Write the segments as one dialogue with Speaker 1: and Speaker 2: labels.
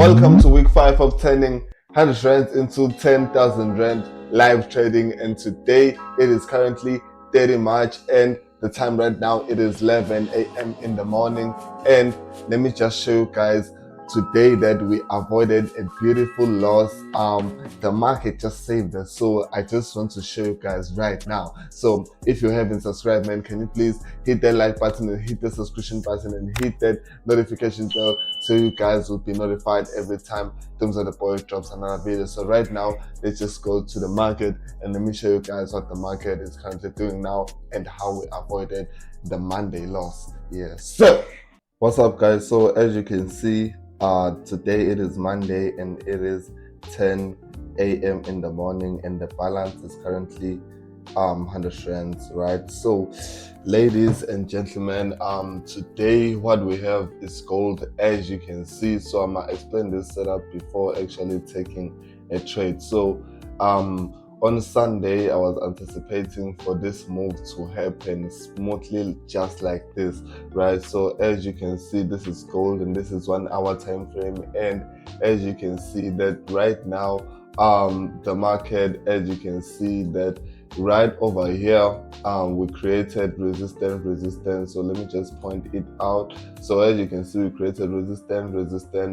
Speaker 1: Welcome to week 5 of turning 100 rands into 10,000 rand live trading, and today it is currently 30 March and the time right now it is 11 a.m. in the morning. And let me just show you guys today that we avoided a beautiful loss. The market just saved us, so I just want to show you guys right now. So if you haven't subscribed, man, can you please hit that like button and hit the subscription button and hit that notification bell so you guys will be notified every time Thumbs of the Boy drops another video. So right now, let's just go to the market and let me show you guys what the market is currently doing now and how we avoided the Monday loss. Yeah, so what's up, guys? So as you can see, today it is Monday and it is 10 a.m. in the morning, and the balance is currently 100 rands, right? So ladies and gentlemen, today what we have is gold, as you can see. So I'm gonna explain this setup before actually taking a trade. So on Sunday I was anticipating for this move to happen smoothly, just like this, right? So as you can see, this is gold and this is 1 hour time frame, and as you can see that right now the market, as you can see that right over here we created resistance. So let me just point it out. So as you can see, we created resistance,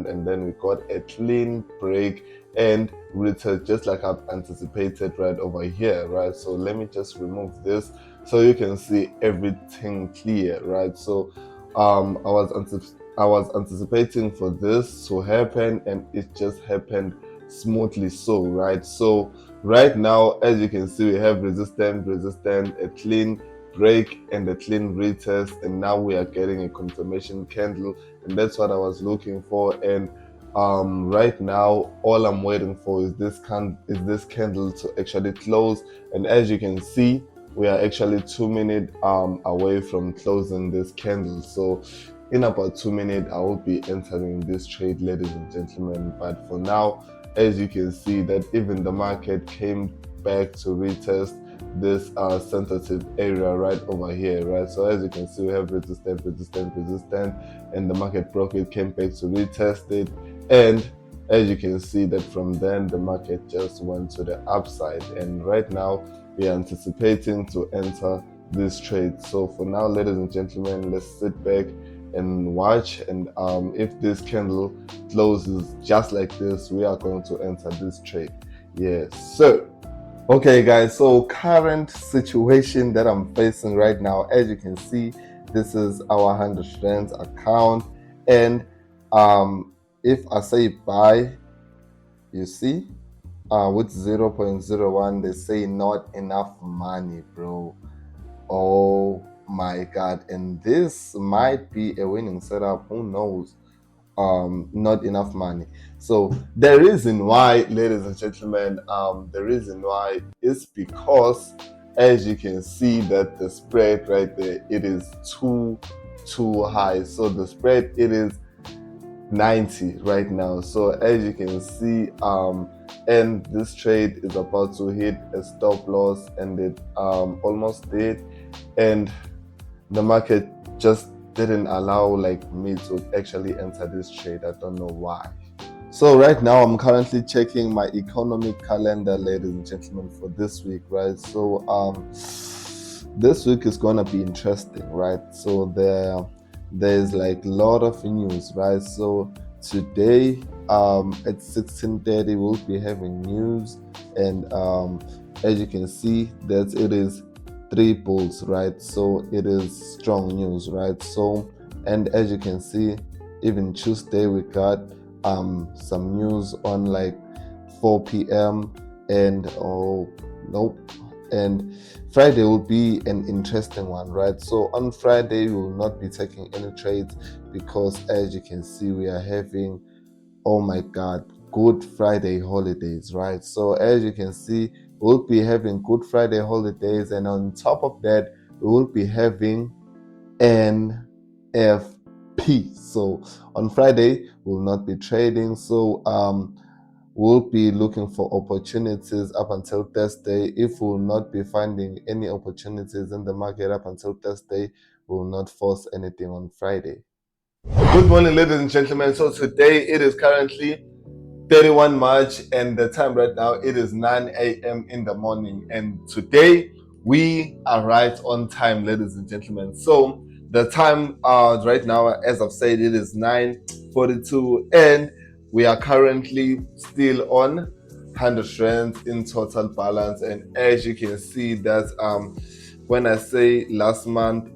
Speaker 1: and then we got a clean break and retest, just like I've anticipated right over here, right? So let me just remove this so you can see everything clear, right? So I was anticipating for this to happen, and it just happened smoothly, so right. So right now, as you can see, we have resistance, a clean break and a clean retest, and now we are getting a confirmation candle, and that's what I was looking for. And right now all I'm waiting for is this candle to actually close, and as you can see, we are actually 2 minutes away from closing this candle. So in about 2 minutes I will be entering this trade, ladies and gentlemen. But for now, as you can see that even the market came back to retest this sensitive area right over here, right? So as you can see, we have resistance, and the market broke it, came back to retest it, and as you can see that from then the market just went to the upside, and right now we are anticipating to enter this trade. So for now, ladies and gentlemen, let's sit back and watch, and if this candle closes just like this, we are going to enter this trade. Yes, so okay guys, so current situation that I'm facing right now, as you can see, this is our 100 rands account, and if I say buy, you see with 0.01 they say not enough money, bro. Oh my god, and this might be a winning setup, who knows? Not enough money. So the reason why, ladies and gentlemen, the reason why is because, as you can see that the spread right there, it is too high. So the spread, it is 90 right now. So as you can see, and this trade is about to hit a stop loss, and it almost did, and the market just didn't allow like me to actually enter this trade. I don't know why. So right now I'm currently checking my economic calendar, ladies and gentlemen, for this week, right? So this week is gonna be interesting, right? So there's like a lot of news, right? So today at 16:30 we'll be having news, and as you can see that it is 3 bulls, right? So it is strong news, right? So, and as you can see, even Tuesday we got some news on like 4 p.m. and oh nope, and Friday will be an interesting one, right? So on Friday we will not be taking any trades because, as you can see, we are having, oh my god, Good Friday holidays, right? So as you can see, we'll be having Good Friday holidays, and on top of that we will be having NFP. So on Friday we'll not be trading, so we'll be looking for opportunities up until Thursday. If we'll not be finding any opportunities in the market up until Thursday, we will not force anything on Friday. Good morning, ladies and gentlemen. So today it is currently 31 March and the time right now it is 9 a.m. in the morning. And today we are right on time, ladies and gentlemen. So the time right now, as I've said, it is 9:42 and we are currently still on 100 rands in total balance. And as you can see that when I say last month,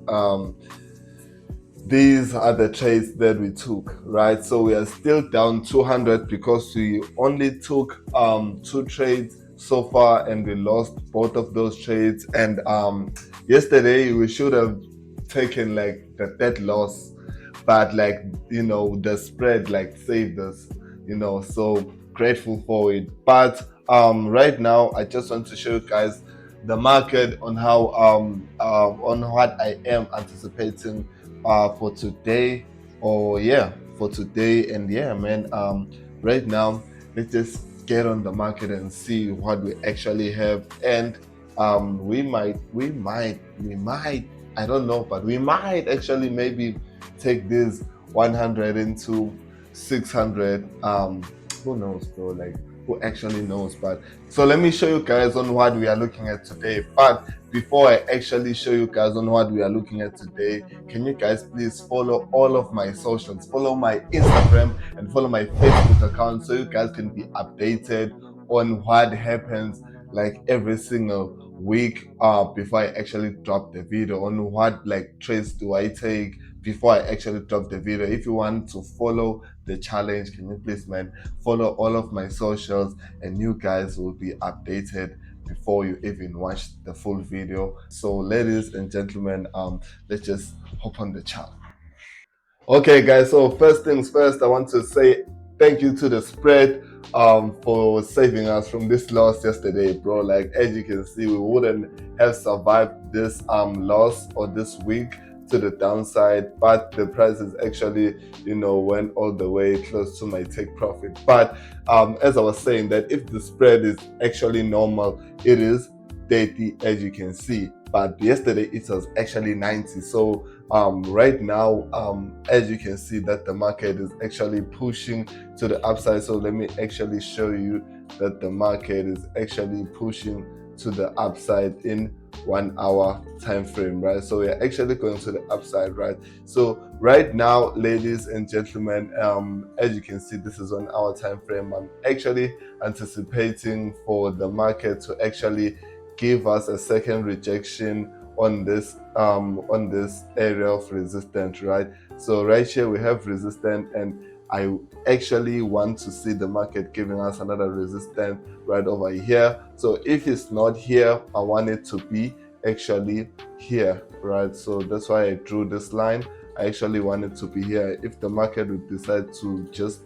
Speaker 1: these are the trades that we took, right? So we are still down 200 because we only took two trades so far and we lost both of those trades. And yesterday we should have taken like the dead loss, but like, you know, the spread like saved us, you know, so grateful for it. But right now I just want to show you guys the market on how on what I am anticipating for today, or yeah, for today. And yeah, man, right now let's just get on the market and see what we actually have. And we might I don't know, but we might actually maybe take this 100 into 600. Who knows, bro? Like, who actually knows? But so let me show you guys on what we are looking at today. But before I actually show you guys on what we are looking at today, can you guys please follow all of my socials, follow my Instagram and follow my Facebook account, so you guys can be updated on what happens like every single week before I actually drop the video, on what like trades do I take before I actually drop the video. If you want to follow the challenge, can you please, man, follow all of my socials and you guys will be updated before you even watch the full video. So ladies and gentlemen, let's just hop on the chart. Okay, guys, so first things first, I want to say thank you to the spread for saving us from this loss yesterday, bro. Like, as you can see, we wouldn't have survived this loss or this week to the downside, but the prices actually, you know, went all the way close to my take profit. But as I was saying, that if the spread is actually normal, it is 30, as you can see, but yesterday it was actually 90. So right now, as you can see, that the market is actually pushing to the upside. So let me actually show you that the market is actually pushing to the upside in 1 hour time frame, right? So we're actually going to the upside, right? So right now, ladies and gentlemen, as you can see, this is 1 hour time frame. I'm actually anticipating for the market to actually give us a second rejection on this area of resistance, right? So right here we have resistance, and I actually want to see the market giving us another resistance right over here. So if it's not here, I want it to be actually here, right? So that's why I drew this line. I actually want it to be here. If the market would decide to just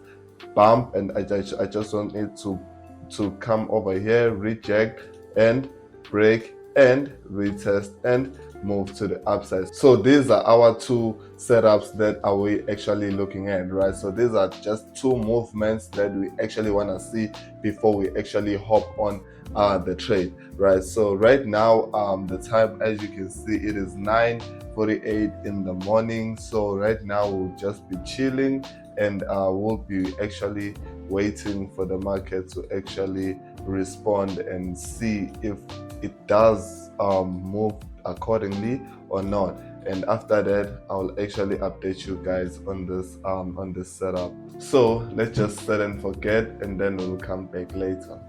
Speaker 1: bump, and I just want it to come over here, reject and break and retest and move to the upside. So these are our two setups that are we actually looking at, right? So these are just two movements that we actually want to see before we actually hop on the trade, right? So right now, the time, as you can see, it is 9:48 in the morning. So right now we'll just be chilling, and we'll be actually waiting for the market to actually respond and see if it does move accordingly or not. And after that, I'll actually update you guys on this setup. So let's just set and forget, and then we'll come back later.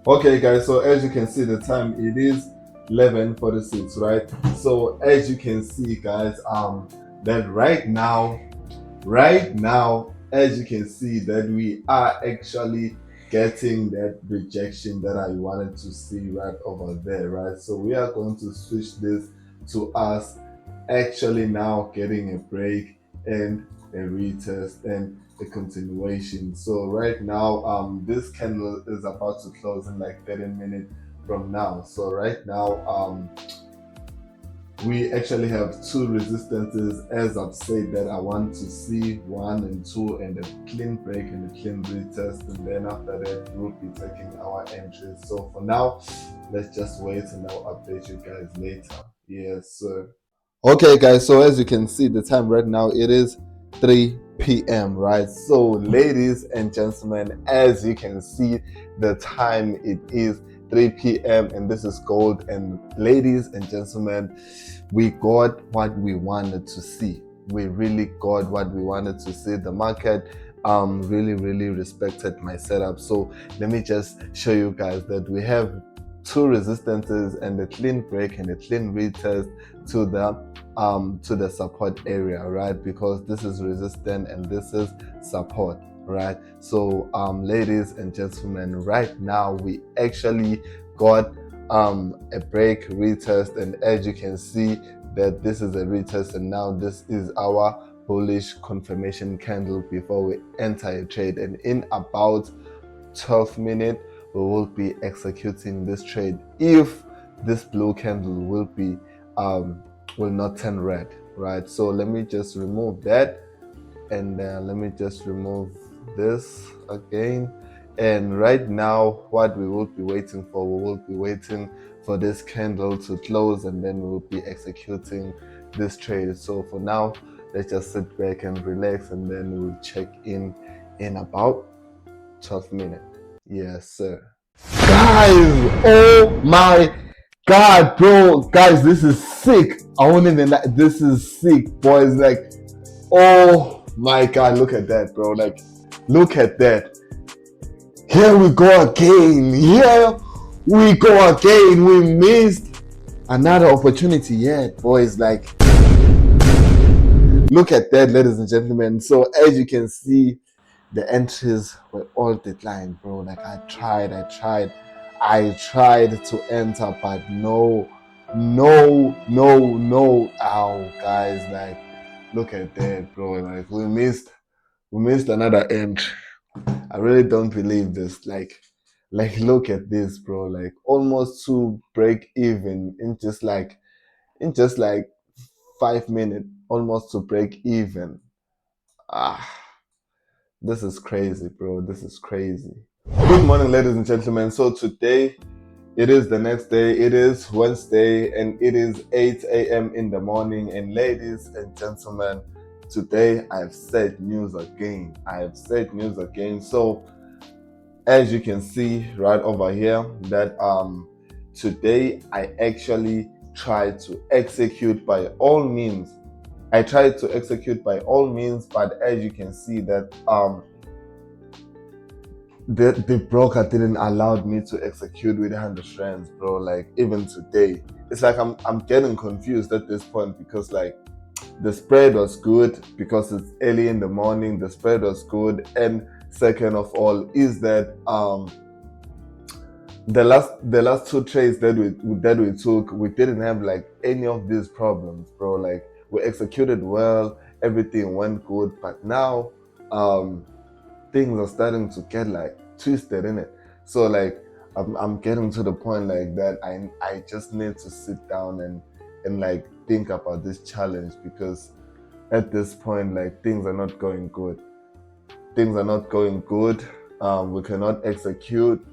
Speaker 1: Okay, guys, so as you can see, the time, it is 11:46, right? So as you can see, guys, that right now, as you can see, that we are actually getting that rejection that I wanted to see right over there, right? So we are going to switch this to us actually now getting a break and a retest and a continuation. So right now, this candle is about to close in like 30 minutes from now. So right now, we actually have two resistances, as I've said, that I want to see, 1 and 2, and a clean break and a clean retest, and then after that we'll be taking our entries. So for now, let's just wait and I'll update you guys later. Yes, sir. Okay, guys, so as you can see, the time right now, it is 3 p.m. right? So ladies and gentlemen, as you can see, the time it is 3 p.m. and this is gold. And ladies and gentlemen, we got what we wanted to see. We really got what we wanted to see. The market really respected my setup. So let me just show you guys that we have two resistances and a clean break and a clean retest to the support area, right? Because this is resistant and this is support, right? So ladies and gentlemen, right now we actually got a break retest, and as you can see that this is a retest, and now this is our bullish confirmation candle before we enter a trade. And in about 12 minutes we will be executing this trade if this blue candle will not turn red, right? So let me just remove that, and let me just remove this again. And right now what we will be waiting for, we will be waiting for this candle to close, and then we will be executing this trade. So for now, let's just sit back and relax, and then we'll check in about 12 minutes. Yes, sir. Guys, oh my god, bro. Guys, this is sick. I won't even, this is sick, boys. Like, oh my god, look at that, bro. Like, look at that. Here we go again. Here we go again. We missed another opportunity yet, boys. Like, look at that, ladies and gentlemen. So as you can see, the entries were all declined, bro. Like, I tried to enter, but no. Ow, guys, like, look at that, bro. Like, we missed another entry. I really don't believe this. Like, look at this, bro. Like, almost to break even in just like 5 minutes, almost to break even. Ah, this is crazy, bro. This is crazy. Good morning, ladies and gentlemen. So today, it is the next day. It is Wednesday, and it is 8 a.m. in the morning. And ladies and gentlemen, today I have said news again. So as you can see right over here, that today I actually tried to execute by all means. But as you can see that the broker didn't allow me to execute with 100 rands, bro. Like, even today, it's like I'm getting confused at this point, because like the spread was good because it's early in the morning. The spread was good, and second of all is that the last two trades that we took, we didn't have like any of these problems, bro. Like, we executed well, everything went good, but now things are starting to get like twisted in it. So like I'm getting to the point like that I just need to sit down and like think about this challenge, because at this point, like, things are not going good. We cannot execute,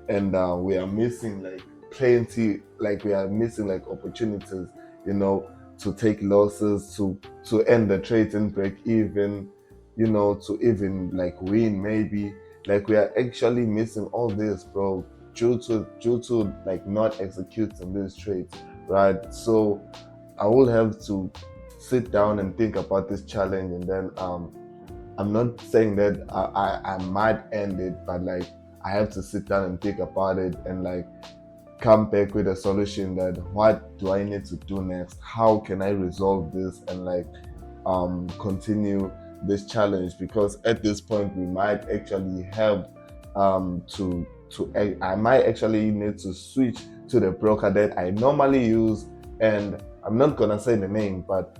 Speaker 1: and we are missing like plenty, like we are missing like opportunities, you know, to take losses, to end the trades and break even, you know, to even like win maybe. Like, we are actually missing all this, bro, due to like not executing these trades, right? So I will have to sit down and think about this challenge, and then I'm not saying that I might end it, but like, I have to sit down and think about it, and like come back with a solution, that what do I need to do next? How can I resolve this and like continue this challenge? Because at this point we might actually have I might actually need to switch to the broker that I normally use, and I'm not gonna say the name, but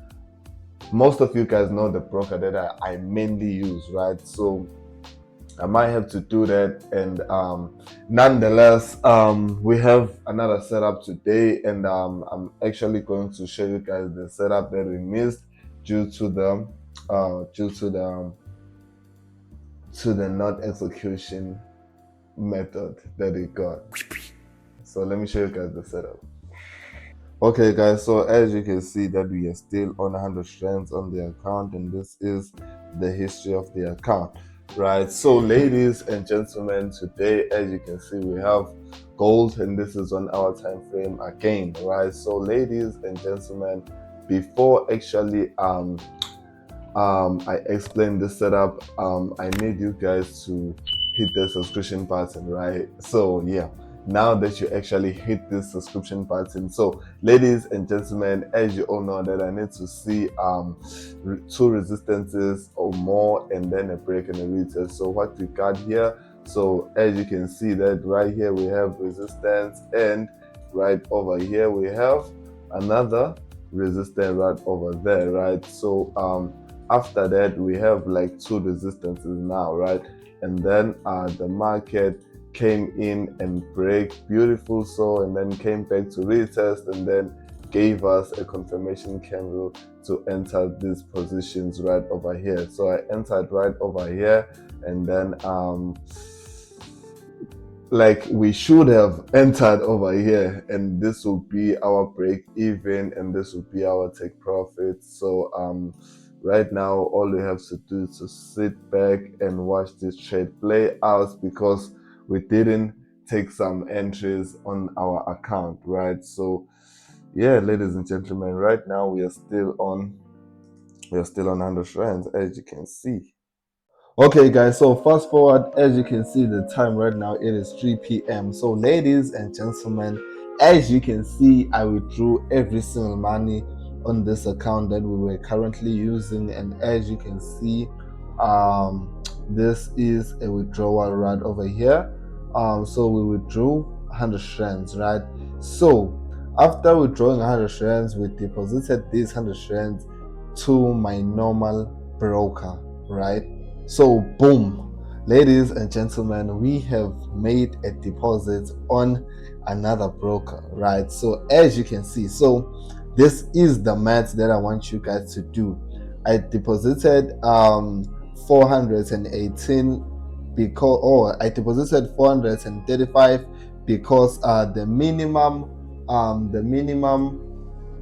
Speaker 1: most of you guys know the broker that I mainly use, right? So I might have to do that, and nonetheless, we have another setup today, and I'm actually going to show you guys the setup that we missed due to the not execution method that we got. So let me show you guys the setup. Okay, guys, so as you can see that we are still on 100 strands on the account, and this is the history of the account, right? So ladies and gentlemen, today as you can see we have gold, and this is on our time frame again, right? So ladies and gentlemen, before actually I explained this setup, I need you guys to hit the subscription button, right? So yeah, now that you actually hit this subscription button, so ladies and gentlemen, as you all know that I need to see two resistances or more, and then a break and a retest. So what we got here, so as you can see that right here we have resistance, and right over here we have another resistance right over there, right? So after that we have like two resistances now, right? And then the market came in and break beautiful, so, and then came back to retest, and then gave us a confirmation candle to enter these positions right over here. So I entered right over here, and then like we should have entered over here, and this will be our break even, and this will be our take profit. So right now all we have to do is to sit back and watch this trade play out, because we didn't take some entries on our account, right? So yeah, ladies and gentlemen, right now we are still on 100 strands, as you can see. Okay, guys, so fast forward, as you can see, the time right now it is 3 p.m. So, ladies and gentlemen, as you can see, I withdrew every single money on this account that we were currently using, and as you can see, this is a withdrawal right over here. So we withdrew 100 strands, right? So after withdrawing 100 strands, we deposited these 100 strands to my normal broker, right? So boom, ladies and gentlemen, we have made a deposit on another broker, right? So as you can see, so this is the math that I want you guys to do. I deposited 418 because, or I deposited 435 because the minimum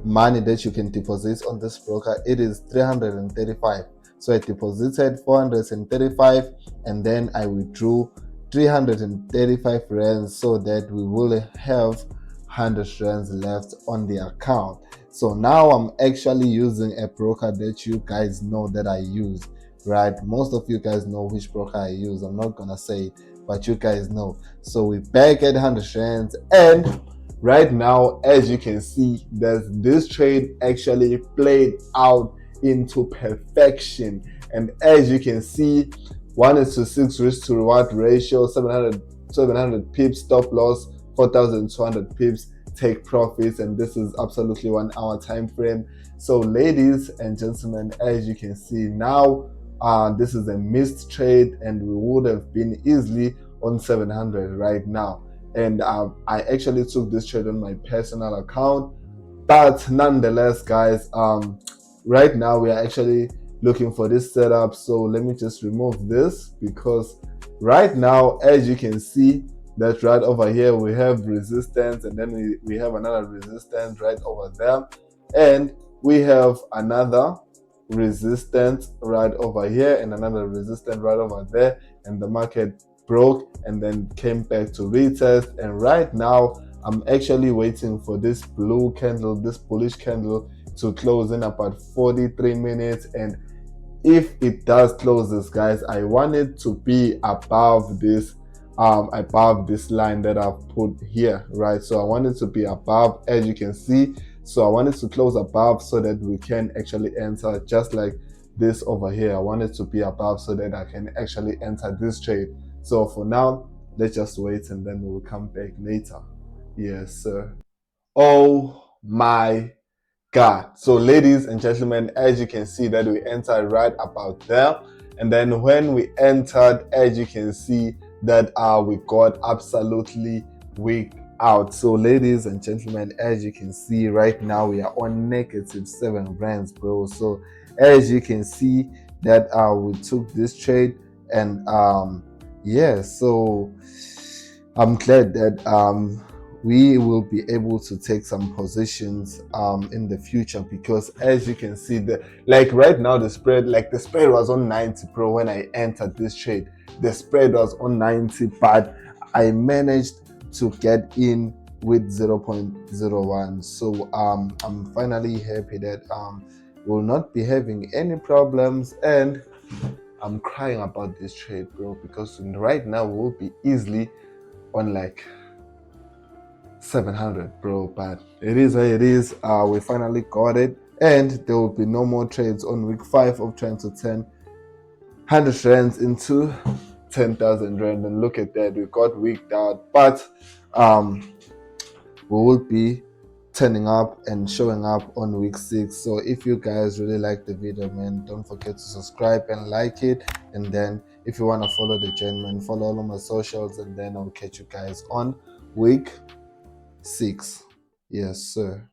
Speaker 1: money that you can deposit on this broker, it is 335. So I deposited 435, and then I withdrew 335 rands, so that we will have 100 rands left on the account. So now I'm actually using a broker that you guys know that I use, right? Most of you guys know which broker I use. I'm not gonna say it, but you guys know. So we back at 100 rands, and right now, as you can see, that this trade actually played out into perfection. And as you can see, 1:6 risk to reward ratio, 700 pips stop loss, 4,200 pips take profits, and this is absolutely 1 hour time frame. So ladies and gentlemen, as you can see now, this is a missed trade, and we would have been easily on 700 right now. And I actually took this trade on my personal account, but nonetheless, guys, right now we are actually looking for this setup. So let me just remove this, because right now, as you can see, that right over here we have resistance, and then we have another resistance right over there, and we have another resistance right over here, and another resistance right over there, and the market broke and then came back to retest. And right now I'm actually waiting for this blue candle, this bullish candle, to close in about 43 minutes. And if it does close this, guys, I want it to be above this line that I've put here, right? So I want it to be above, as you can see. So I want it to close above so that we can actually enter, just like this over here. I want it to be above so that I can actually enter this trade. So for now, let's just wait, and then we'll come back later. Yes, sir. Oh my God. So ladies and gentlemen, as you can see that we entered right about there, and then when we entered, as you can see that we got absolutely weak out. So ladies and gentlemen, as you can see right now, we are on -7 rands, bro. So as you can see that we took this trade, and yeah, so I'm glad that we will be able to take some positions in the future, because as you can see, the like right now the spread was on 90, bro. When I entered this trade, the spread was on 90, but I managed to get in with 0.01. So I'm finally happy that we'll not be having any problems, and I'm crying about this trade, bro, because right now we'll be easily on like 700, bro. But it is what it is. We finally got it, and there will be no more trades on week 5 of trying to turn 100 rands into 10,000 rand. And look at that, we got weeked out, but we will be turning up and showing up on week 6. So if you guys really like the video, man, don't forget to subscribe and like it. And then if you want to follow the channel, man, follow all of my socials, and then I'll catch you guys on week 6. Yes, sir.